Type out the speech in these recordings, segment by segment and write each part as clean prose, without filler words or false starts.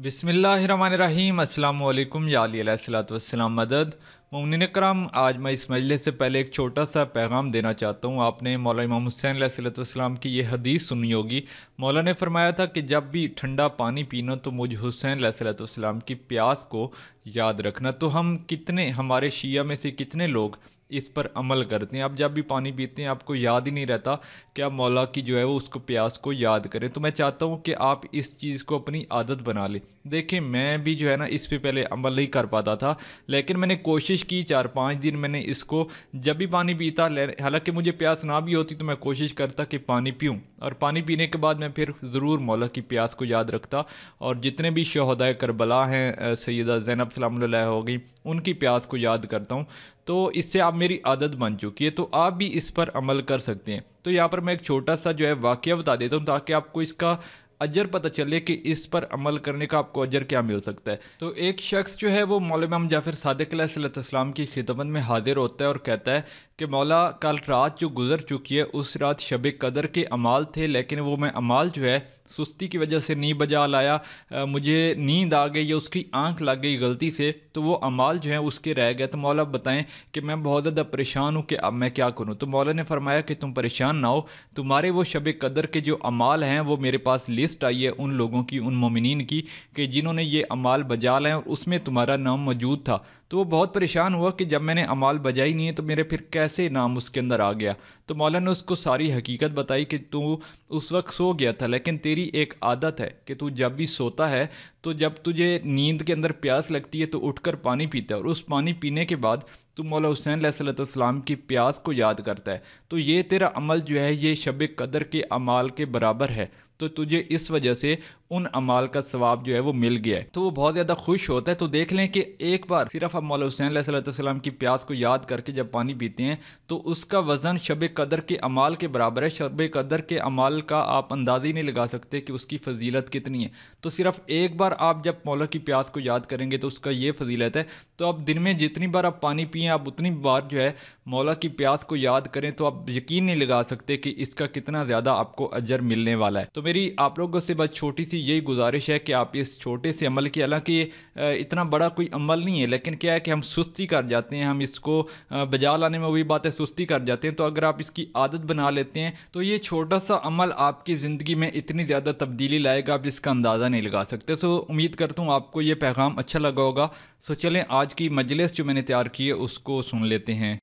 बिस्मिल्लाहिर्रहमानिर्रहीम। अस्सलामु अलैकुम या अली अलैहिस्सलातु वस्सलाम मदद। मोमिनीन कराम, आज मैं इस मजलिस से पहले एक छोटा सा पैगाम देना चाहता हूँ। आपने मौला इमाम हुसैन अलैहिस्सलातु वस्सलाम की ये हदीस सुनी होगी। मौला ने फरमाया था कि जब भी ठंडा पानी पीना तो मुझ हुसैन अलैहिस्सलातु वस्सलाम की प्यास को याद रखना। तो हम कितने, हमारे शिया में से कितने लोग इस पर अमल करते हैं? आप जब भी पानी पीते हैं आपको याद ही नहीं रहता कि आप मौला की जो है वो उसको प्यास को याद करें। तो मैं चाहता हूँ कि आप इस चीज़ को अपनी आदत बना लें। देखिए, मैं भी जो है ना इस पे पहले अमल नहीं कर पाता था, लेकिन मैंने कोशिश की। 4-5 दिन मैंने इसको जब भी पानी पीता, हालांकि मुझे प्यास ना भी होती तो मैं कोशिश करता कि पानी पीऊँ, और पानी पीने के बाद मैं फिर ज़रूर मौला की प्यास को याद रखता। और जितने भी शहदाए करबला हैं, सैयदा ज़ैनब सलामुल्लाह अलैहा हो गई, उनकी प्यास को याद करता हूँ। तो इससे आप मेरी आदत बन चुकी है, तो आप भी इस पर अमल कर सकते हैं। तो यहाँ पर मैं एक छोटा सा जो है वाक़या बता देता हूँ ताकि आपको इसका अजर पता चले कि इस पर अमल करने का आपको अजर क्या मिल सकता है। तो एक शख्स जो है वो मौला इमाम जाफ़र सादिक अलैहिस्सलाम की खिदमत में हाजिर होता है और कहता है कि मौला, कल रात जो गुज़र चुकी है उस रात शब कदर के अमाल थे, लेकिन वो मैं अमाल जो है सुस्ती की वजह से नहीं बजा लाया। मुझे नींद आ गई या उसकी आंख लग गई गलती से, तो वो अमाल जो है उसके रह गए। तो मौला बताएं कि मैं बहुत ज़्यादा परेशान हूँ कि अब मैं क्या करूँ। तो मौला ने फरमाया कि तुम परेशान ना हो, तुम्हारे वो शब कदर के जो अमाल हैं वो मेरे पास लिस्ट आई है उन लोगों की, उन मोमिनीन की, कि जिन्होंने ये अमाल बजा लाए और उसमें तुम्हारा नाम मौजूद था। तो वो बहुत परेशान हुआ कि जब मैंने अमाल बजाई नहीं है तो मेरे फिर कैसे नाम उसके अंदर आ गया। तो मौला ने उसको सारी हकीकत बताई कि तू उस वक्त सो गया था, लेकिन तेरी एक आदत है कि तू जब भी सोता है तो जब तुझे नींद के अंदर प्यास लगती है तो उठकर पानी पीता है, और उस पानी पीने के बाद तू मौला हुसैन अलैहिस्सलाम की प्यास को याद करता है। तो ये तेरा अमल जो है ये शब कदर के अमाल के बराबर है, तो तुझे इस वजह से उन अमाल का सवाब जो है वो मिल गया है। तो वो बहुत ज़्यादा खुश होता है। तो देख लें कि एक बार सिर्फ आप मौला हुसैन अलैहिस्सलाम की प्यास को याद करके जब पानी पीते हैं तो उसका वज़न शब कदर के अमाल के बराबर है। शब कदर के अमाल का आप अंदाज़ा ही नहीं लगा सकते कि उसकी फ़जीलत कितनी है। तो सिर्फ एक बार आप जब मौला की प्यास को याद करेंगे तो उसका ये फ़जीलत है। तो आप दिन में जितनी बार आप पानी पिएँ, आप उतनी बार जो है मौला की प्यास को याद करें, तो आप यकीन नहीं लगा सकते कि इसका कितना ज़्यादा आपको अजर मिलने वाला है। तो मेरी आप लोगों से बस छोटी सी यही गुजारिश है कि आप इस छोटे से अमल की, हालांकि इतना बड़ा कोई अमल नहीं है, लेकिन क्या है कि हम सुस्ती कर जाते हैं, हम इसको बजा लाने में वही बात है सुस्ती कर जाते हैं। तो अगर आप इसकी आदत बना लेते हैं तो ये छोटा सा अमल आपकी ज़िंदगी में इतनी ज़्यादा तब्दीली लाएगा, आप इसका अंदाज़ा नहीं लगा सकते। सो उम्मीद करता हूँ आपको ये पैगाम अच्छा लगा होगा। सो चलें आज की मजलिस जो मैंने तैयार की है उसको सुन लेते हैं।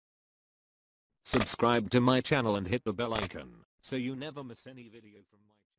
Subscribe to my channel and hit the bell icon so you never miss any video from my channel.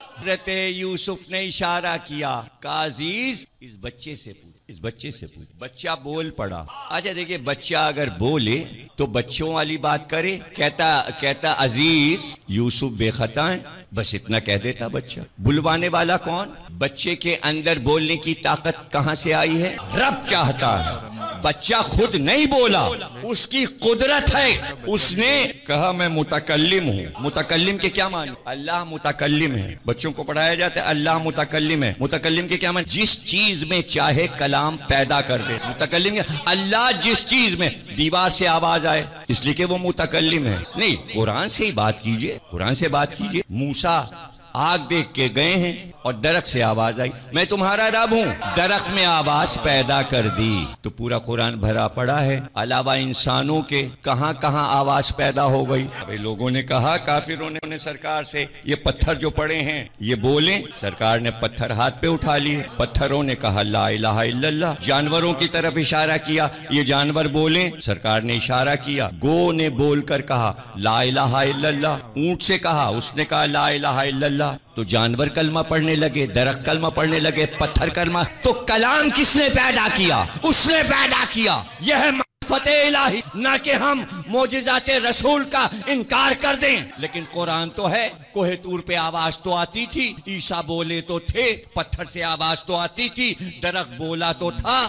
हज़रत यूसुफ ने इशारा किया, काजीज इस बच्चे से पूछ, इस बच्चे से पूछ। बच्चा बोल पड़ा। अच्छा देखिए, बच्चा अगर बोले तो बच्चों वाली बात करे, कहता अजीज यूसुफ बेखता है, बस इतना कह देता बच्चा। बुलवाने वाला कौन? बच्चे के अंदर बोलने की ताकत कहां से आई है? रब चाहता है। बच्चा खुद नहीं बोला, उसकी कुदरत है। उसने कहा मैं मुतकल्लिम हूँ। मुतकल्लिम के क्या माने? अल्लाह मुतकल्लिम है। बच्चों को पढ़ाया जाता है अल्लाह मुतकल्लिम है। मुतकल्लिम के क्या माने? जिस चीज में चाहे कलाम पैदा कर दे। मुतकल्लिम अल्लाह जिस चीज में दीवार से आवाज आए इसलिए कि वो मुतकल्लिम है। नहीं, कुरान से ही बात कीजिए, कुरान से बात कीजिए। मूसा आग देख के गए हैं और दरख्त से आवाज आई, मैं तुम्हारा रब हूं, दरख्त में आवाज पैदा कर दी। तो पूरा कुरान भरा पड़ा है। अलावा इंसानों के कहां कहां आवाज पैदा हो गई। अभी लोगों ने कहा, काफिरों ने सरकार से, ये पत्थर जो पड़े हैं ये बोले। सरकार ने पत्थर हाथ पे उठा लिए। पत्थरों ने कहा ला इलाहा इल्लल्लाह। जानवरों की तरफ इशारा किया, ये जानवर बोले। सरकार ने इशारा किया। गो ने बोलकर कहा ला इलाहा इल्लल्लाह। ऊंट से कहा, उसने कहा ला इलाहा इल्लल्लाह। तो जानवर कलमा पढ़ने लगे, दरख्त कलमा पढ़ने लगे, पत्थर कलमा। तो कलाम किसने पैदा किया? उसने पैदा किया। यह है मारिफत इलाही, ना कि हम मोजिज़ाते रसूल का इनकार कर दें। लेकिन कुरान तो है। कोहे तूर पे आवाज तो आती थी, ईसा बोले तो थे, पत्थर से आवाज तो आती थी, दरख्त बोला तो था,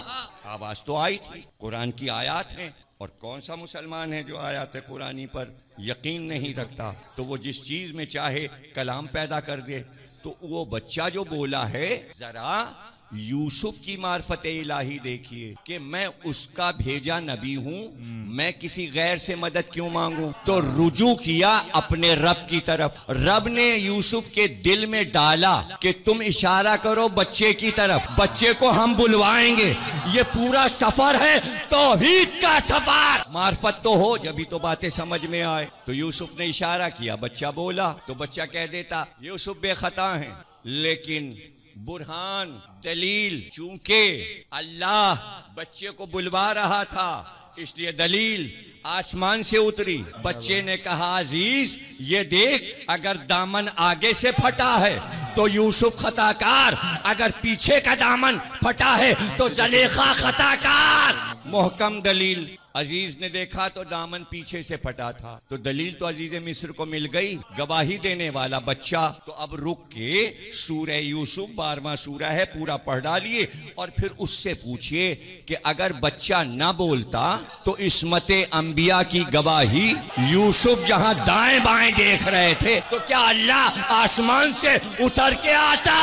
आवाज तो आई थी। कुरान की आयत है। और कौन सा मुसलमान है जो आयत कुरानी पर यकीन नहीं रखता? तो वो जिस चीज में चाहे कलाम पैदा कर दे। तो वो बच्चा जो बोला है, जरा यूसुफ की मार्फत इलाही देखिए कि मैं उसका भेजा नबी हूं, मैं किसी गैर से मदद क्यों मांगूं। तो रुजू किया अपने रब की तरफ। रब ने यूसुफ के दिल में डाला कि तुम इशारा करो बच्चे की तरफ, बच्चे को हम बुलवाएंगे। ये पूरा सफर है तौहीद का सफर। मार्फत तो हो जब भी तो बातें समझ में आए। तो यूसुफ ने इशारा किया, बच्चा बोला, तो बच्चा कह देता यूसुफ बेखता है, लेकिन बुरहान दलील, चूंकि अल्लाह बच्चे को बुलवा रहा था इसलिए दलील आसमान से उतरी। बच्चे ने कहा, अजीज ये देख, अगर दामन आगे से फटा है तो यूसुफ खताकार, अगर पीछे का दामन फटा है तो जलेखा खताकार। मोहकम दलील। अजीज ने देखा तो दामन पीछे से फटा था, तो दलील तो अजीज मिस्र को मिल गई, गवाही देने वाला बच्चा। तो अब रुक के सूरह यूसुफ 12वां सूरा है, पूरा पढ़ डालिए और फिर उससे पूछिए कि अगर बच्चा ना बोलता तो इस्मत अंबिया की गवाही, यूसुफ जहां दाएं बाएं देख रहे थे तो क्या अल्लाह आसमान से उतर के आता?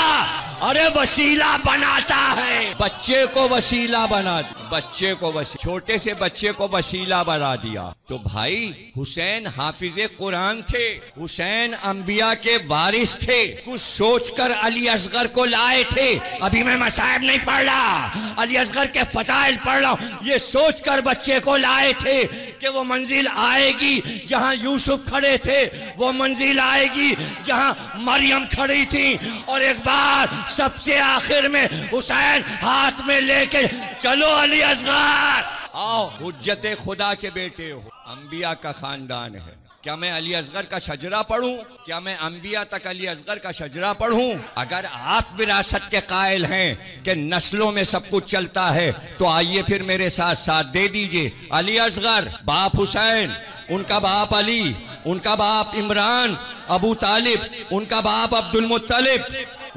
अरे वसीला बनाता है, बच्चे को वसीला बना, बच्चे को छोटे से बच्चे को वसीला बना दिया। तो भाई हुसैन हाफिजे कुरान थे, हुसैन अंबिया के वारिस थे, कुछ सोचकर अली असगर को लाए थे। अभी मैं मसाइब नहीं पढ़ रहा, अली असगर के फजाइल पढ़ रहा हूं। ये सोचकर बच्चे को लाए थे कि वो मंजिल आएगी जहां यूसुफ खड़े थे, वो मंजिल आएगी जहां मरियम खड़ी थी, और एक बार सबसे आखिर में हुसैन हाथ में लेके चलो अली असगर आओ, हुज्जत खुदा के बेटे हो, अंबिया का खानदान है। क्या मैं अली असगर का शजरा पढ़ूं? क्या मैं अंबिया तक अली असगर का शजरा पढ़ूं? अगर आप विरासत के कायल हैं कि नस्लों में सब कुछ चलता है तो आइए फिर मेरे साथ साथ दे दीजिए। अली असगर, बाप हुसैन, उनका बाप अली, उनका बाप इमरान, अबू तालिब, उनका बाप अब्दुल मुत्तलिब,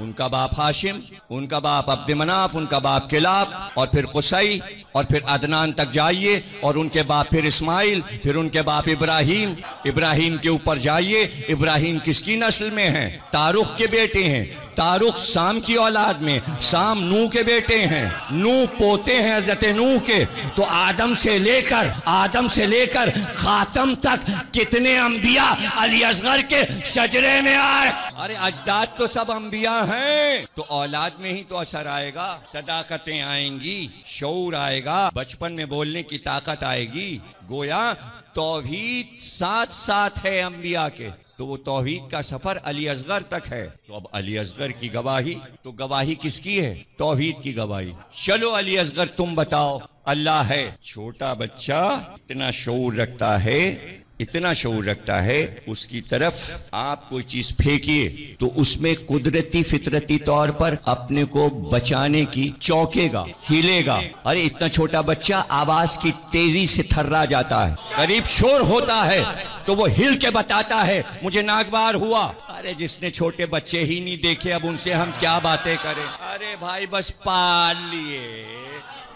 उनका बाप हाशिम, उनका बाप अब्द मनाफ, उनका बाप किलाब, और फिर कुसई, और फिर अदनान तक जाइए, और उनके बाप फिर इस्माइल, फिर उनके बाप इब्राहिम, इब्राहिम के ऊपर जाइए। इब्राहिम किसकी नस्ल में हैं? तारुख के बेटे हैं। तारुख साम की औलाद में, साम नूह के बेटे हैं, नूह पोते हैं हजरत नूह के। तो आदम से लेकर खातम तक कितने अंबिया अली असगर के शजरे में आए। अरे अजदाद तो सब अंबिया हैं, तो औलाद में ही तो असर आएगा, सदाकतें आएंगी, शऊर आएगा, बचपन में बोलने की ताकत आएगी। गोया तौहीद साथ साथ है अंबिया के, तो वो तौहीद का सफर अली असगर तक है। तो अब अली असगर की गवाही, तो गवाही किसकी है? तौहीद की गवाही। चलो अली असगर तुम बताओ। अल्लाह है। छोटा बच्चा इतना शऊर रखता है, इतना शऊर रखता है, उसकी तरफ आप कोई चीज फेंकिए तो उसमें कुदरती फितरती तौर पर अपने को बचाने की चौंकेगा, हिलेगा। अरे इतना छोटा बच्चा आवाज की तेजी से थर्रा जाता है, करीब शोर होता है तो वो हिल के बताता है मुझे नागवार हुआ। अरे जिसने छोटे बच्चे ही नहीं देखे अब उनसे हम क्या बातें करें। अरे भाई बस पाल लिए,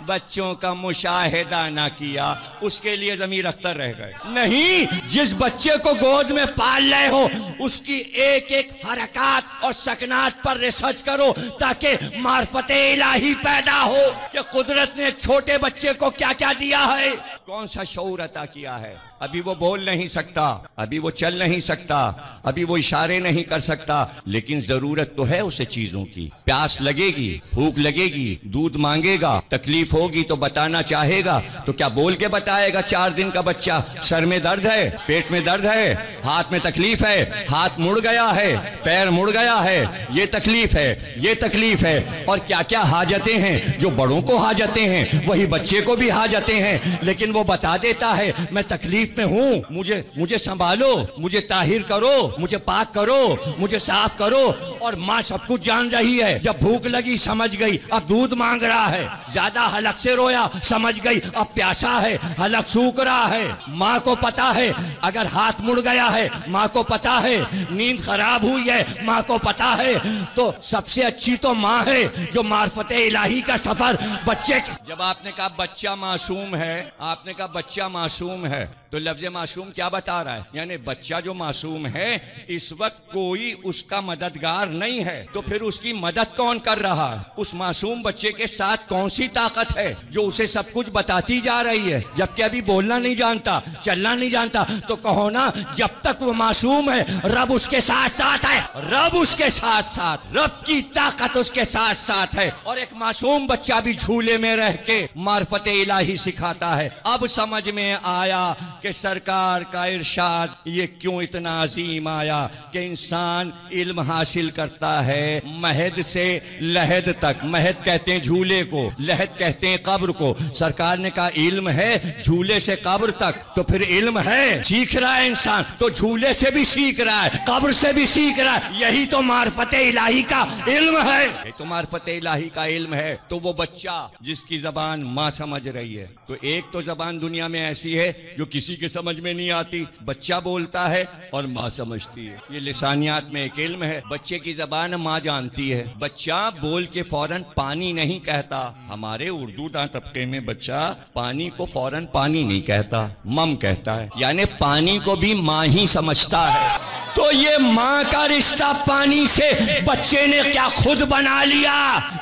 बच्चों का मुशाहिदा ना किया, उसके लिए ज़मीर अख्तर रह गए। नहीं, जिस बच्चे को गोद में पाल रहे हो उसकी एक एक हरकत और सकनात पर रिसर्च करो ताकि मार्फते इलाही पैदा हो कि कुदरत ने छोटे बच्चे को क्या क्या दिया है, कौन सा शऊर अता किया है। अभी वो बोल नहीं सकता, अभी वो चल नहीं सकता, अभी वो इशारे नहीं कर सकता, लेकिन जरूरत तो है उसे चीजों की। प्यास लगेगी, भूख लगेगी, दूध मांगेगा, तकलीफ होगी तो बताना चाहेगा, तो क्या बोल के बताएगा? 4 दिन का बच्चा, सर में दर्द है, पेट में दर्द है, हाथ में तकलीफ है, हाथ मुड़ गया है, पैर मुड़ गया है, ये तकलीफ है, ये तकलीफ है, और क्या क्या हाजतें हैं। जो बड़ों को हाजतें हैं वही बच्चे को भी हाजतें हैं, लेकिन वो बता देता है मैं तकलीफ में हूं, मुझे संभालो, मुझे ताहिर करो, मुझे पाक करो, मुझे साफ करो। और माँ सब कुछ जान रही है, जब भूख लगी समझ गई, अब दूध मांग रहा है, ज्यादा हलक से रोया समझ गई, अब प्यासा है, हलक सूख रहा है। माँ को पता है अगर हाथ मुड़ गया है माँ को पता है, नींद खराब हुई है माँ को पता है, तो सबसे अच्छी तो माँ है जो मार्फत इलाही का सफर बच्चे। जब आपने कहा बच्चा मासूम है, आपने कहा बच्चा मासूम है, तो लफ्ज मासूम क्या बता रहा है? यानी बच्चा जो मासूम है इस वक्त कोई उसका मददगार नहीं है, तो फिर उसकी मदद कौन कर रहा है? उस मासूम बच्चे के साथ कौन सी ताकत है जो उसे सब कुछ बताती जा रही है, जबकि अभी बोलना नहीं जानता, चलना नहीं जानता? तो कहो ना, जब तक वो मासूम है रब उसके साथ साथ है, रब उसके साथ साथ, रब की ताकत उसके साथ साथ है। और एक मासूम बच्चा भी झूले में रह के मार्फत इलाही सिखाता है। अब समझ में आया कि सरकार का इरशाद ये क्यों इतना अजीम आया कि इंसान इल्म हासिल करता है महद से लहद तक। महद कहते हैं झूले को, लहद कहते हैं कब्र को। सरकार ने कहा इल्म है झूले से कब्र तक, तो फिर इल्म है, सीख रहा है इंसान, तो झूले से भी सीख रहा है, कब्र से भी सीख रहा है। यही तो मार्फत इलाही का इल्म है, ये तो मार्फत इलाही का इल्म है। तो वो बच्चा जिसकी जबान माँ समझ रही है, तो एक तो जबान दुनिया में ऐसी है जो किसी के समझ में नहीं आती, बच्चा बोलता है और माँ समझती है। ये लिसानियात में एक इल्म है। बच्चे की जबान माँ जानती है। बच्चा बोल के फौरन पानी नहीं कहता। हमारे उर्दू तबके में बच्चा पानी को फौरन पानी नहीं कहता, मम कहता है, यानी पानी को भी माँ ही समझता है। तो ये माँ का रिश्ता पानी से बच्चे ने क्या खुद बना लिया?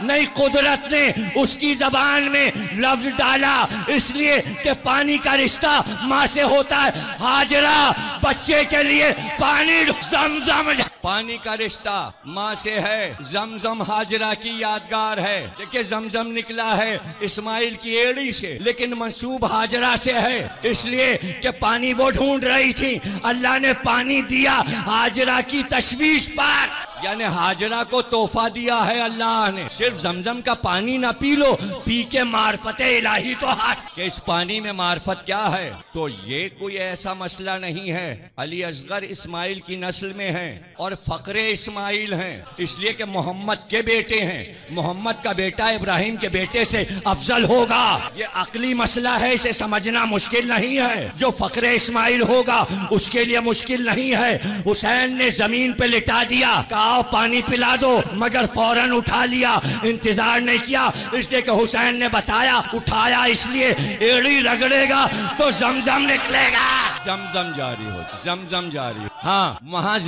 नहीं, कुदरत ने उसकी जबान में लफ्ज डाला, इसलिए कि पानी का रिश्ता माँ से होता है। हाजरा बच्चे के लिए पानी जमजम, पानी का रिश्ता माँ से है, जमजम हाजरा की यादगार है। देखिए जमजम निकला है इस्माइल की एड़ी से, लेकिन मंसूब हाजरा से है, इसलिए कि पानी वो ढूंढ रही थी, अल्लाह ने पानी दिया हाजरा की तशवीश पर, यानी हाजरा को तोहफा दिया है अल्लाह ने। सिर्फ जमजम का पानी ना पी लो, पी के मार्फत इलाही तो कि इस पानी में मार्फत क्या है? तो ये कोई ऐसा मसला नहीं है। अली असगर इस्माइल की नस्ल में हैं और फकरे इस्माइल हैं, इसलिए कि मोहम्मद के बेटे हैं। मोहम्मद का बेटा इब्राहिम के बेटे से अफजल होगा, ये अकली मसला है, इसे समझना मुश्किल नहीं है। जो फकरे इस्माइल होगा उसके लिए मुश्किल नहीं है। हुसैन ने जमीन पे लिटा दिया, आओ पानी पिला दो, मगर फौरन उठा लिया, इंतजार नहीं किया, इसलिए कि हुसैन ने बताया, उठाया इसलिए एड़ी रगड़ेगा तो जमजम निकलेगा। जमजम जारी हो, जमजम जारी हो। हाँ, वहाँ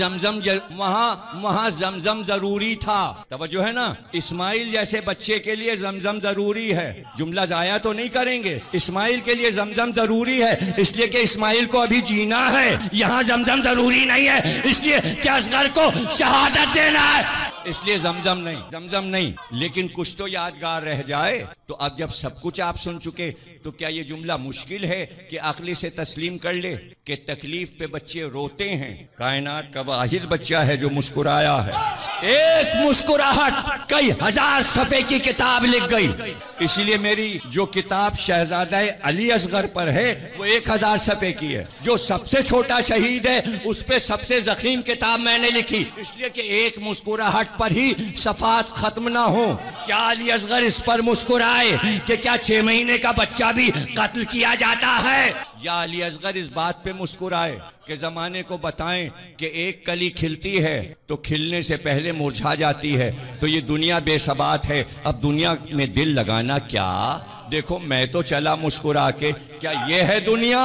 जमजम जरूरी था। तवज्जो है ना, इस्माइल जैसे बच्चे के लिए जमजम जरूरी है। जुमला जाया तो नहीं करेंगे, इस्माइल के लिए जमजम जरूरी है, इसलिए कि इस्माइल को अभी जीना है। यहाँ जमजम जरूरी नहीं है, इसलिए कि असगर को शहादत देना है, इसलिए जमजम नहीं। लेकिन कुछ तो यादगार रह जाए। तो अब जब सब कुछ आप सुन चुके, तो क्या ये जुमला मुश्किल है कि अक्ली से तस्लीम कर ले कि तकलीफ पे बच्चे रोते हैं? कायनात का वाहिद बच्चा है जो मुस्कुराया है। एक मुस्कुराहट कई हजार सफ़े की किताब लिख गई। इसलिए मेरी जो किताब शहजादा अली असगर पर है वो 1000 सफ़े की है। जो सबसे छोटा शहीद है उस पे सबसे जखीम किताब मैंने लिखी, इसलिए कि एक मुस्कुराहट पर ही सफात खत्म ना हो। क्या अली असगर इस पर मुस्कुराए कि क्या 6 महीने का बच्चा भी कत्ल किया जाता है? या अली असगर इस बात पे मुस्कुराए कि जमाने को बताएं कि एक कली खिलती है तो खिलने से पहले मुरझा जाती है, तो ये दुनिया बेसबात है, अब दुनिया में दिल लगाना क्या? देखो मैं तो चला मुस्कुरा के, क्या ये है दुनिया?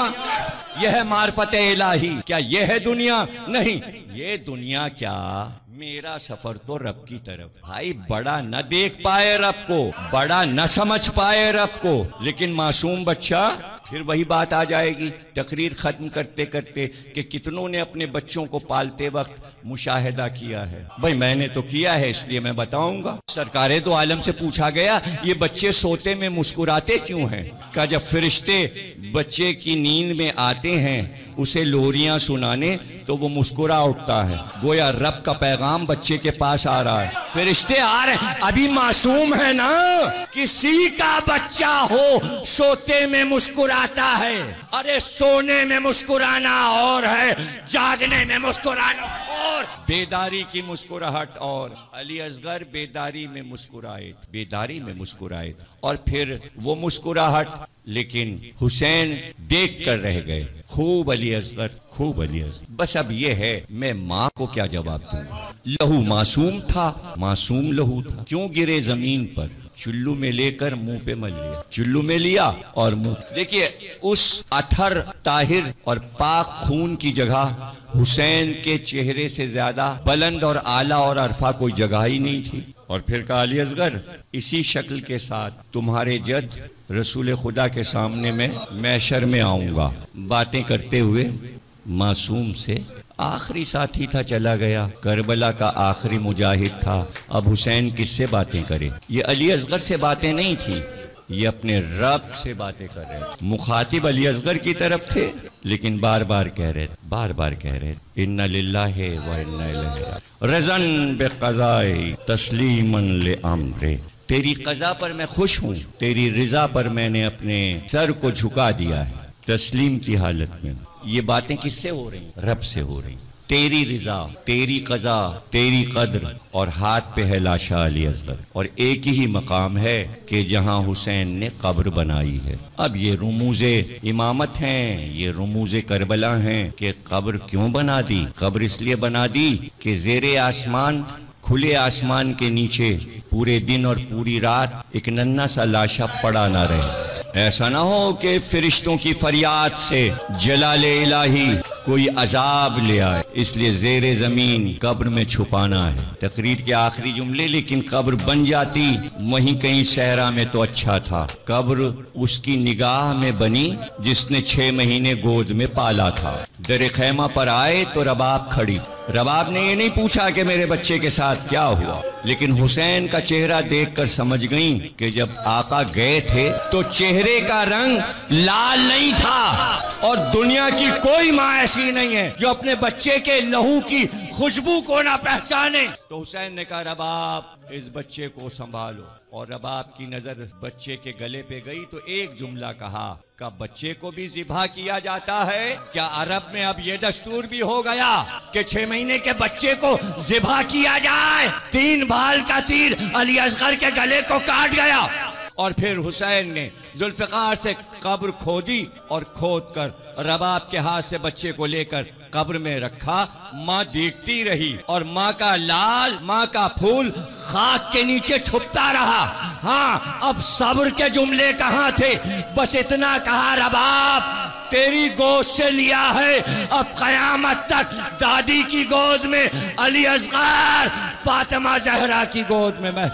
यह है मार्फत इलाही? क्या ये है दुनिया? नहीं, ये दुनिया क्या, मेरा सफर तो रब की तरफ। भाई बड़ा न देख पाए रब को, बड़ा न समझ पाए रब को, लेकिन मासूम बच्चा, फिर वही बात आ जाएगी तकरीर खत्म करते करते कि कितनों ने अपने बच्चों को पालते वक्त मुशाहिदा किया है। भाई मैंने तो किया है, इसलिए मैं बताऊंगा। सरकारे तो आलम से पूछा गया ये बच्चे सोते में मुस्कुराते क्यों हैं? क्या जब फरिश्ते बच्चे की नींद में आते हैं उसे लोरियां सुनाने तो वो मुस्कुरा उठता है, गोया रब का पैगाम बच्चे के पास आ रहा है। फरिश्ते आ रहे हैं, अभी मासूम है ना। किसी का बच्चा हो सोते में मुस्कुराता है, अरे सोने में मुस्कुराना और है, जागने में मुस्कुराना और। बेदारी की मुस्कुराहट और अली असगर बेदारी में मुस्कुराए, बेदारी में मुस्कुराए, और फिर वो मुस्कुराहट लेकिन हुसैन देख कर रह गए। खूब अली असगर, खूब अली असगर। बस अब ये है, मैं माँ को क्या जवाब दूंगा? लहू मासूम था, मासूम लहू था, क्यों गिरे जमीन पर? चुल्लू में लेकर मुंह पे मल लिया, चुल्लू में लिया और मुंह। देखिए, उस अथर ताहिर और पाक खून की जगह हुसैन के चेहरे से ज्यादा बुलंद और आला और अरफा कोई जगह ही नहीं थी। और फिर कहा, अली असगर, इसी शक्ल के साथ तुम्हारे जद रसूल खुदा के सामने में मैशर में आऊंगा। बातें करते हुए मासूम से आखिरी साथी था, चला गया। करबला का आखिरी मुजाहिद था। अब हुसैन किससे बातें करे? ये अली असगर से बातें नहीं थी, ये अपने रब से बातें कर रहे थे। मुखातिब अली असगर की तरफ थे, लेकिन बार बार कह रहे इन्ना लिल्लाहि व इन्ना इलैहि राजिऊन रज़न बिक़ज़ाई तस्लीमन लिअम्रे। तेरी कज़ा पर मैं खुश हूँ, तेरी रिज़ा पर मैंने अपने सर को झुका दिया है, तस्लीम की हालत में। ये बातें किससे हो रही? रब से हो रही। तेरी रिजा, तेरी कज़ा, तेरी कद्र, और हाथ पे है लाशा अली असगर। और एक ही मकाम है कि जहां हुसैन ने कब्र बनाई है। अब ये रुमूज़े इमामत हैं, ये रुमूज़े करबला हैं कि कब्र क्यों बना दी? कब्र इसलिए बना दी कि ज़ेरे आसमान, खुले आसमान के नीचे पूरे दिन और पूरी रात एक नन्हा सा लाशा पड़ा ना रहे। ऐसा ना हो कि फरिश्तों की फरियाद से जलाले इलाही कोई अजाब ले आए, इसलिए ज़ेरे ज़मीन कब्र में छुपाना है। तकरीर के आखिरी जुमले, लेकिन कब्र बन जाती वहीं कहीं सहरा में तो अच्छा था। कब्र उसकी निगाह में बनी जिसने 6 महीने गोद में पाला था। दर खैमा पर आए तो रबाब खड़ी। रबाब ने ये नहीं पूछा कि मेरे बच्चे के साथ क्या हुआ, लेकिन हुसैन का चेहरा देखकर समझ गई कि जब आका गए थे तो चेहरे का रंग लाल नहीं था। और दुनिया की कोई माँ ऐसी नहीं है जो अपने बच्चे के लहू की खुशबू को ना पहचाने। तो हुसैन ने कहा, रबाब, इस बच्चे को संभालो। और रबाब की नजर बच्चे के गले पे गई तो एक जुमला कहा, का बच्चे को भी ज़िबा किया जाता है क्या? अरब में अब ये दस्तूर भी हो गया कि 6 महीने के बच्चे को ज़िबा किया जाए। 3 बाल का तीर अली असगर के गले को काट गया। और फिर हुसैन ने जुल्फ़िकार से कब्र खोदी और खोद कर रबाब के हाथ से बच्चे को लेकर कब्र में रखा। माँ देखती रही और माँ का लाल, माँ का फूल खाक के नीचे छुपता रहा। हाँ, अब सब्र के जुमले कहाँ थे? बस इतना कहा, रबाब, तेरी गोद से लिया है, अब कयामत तक दादी की गोद में अली असगर, फातिमा ज़हरा की गोद में मैं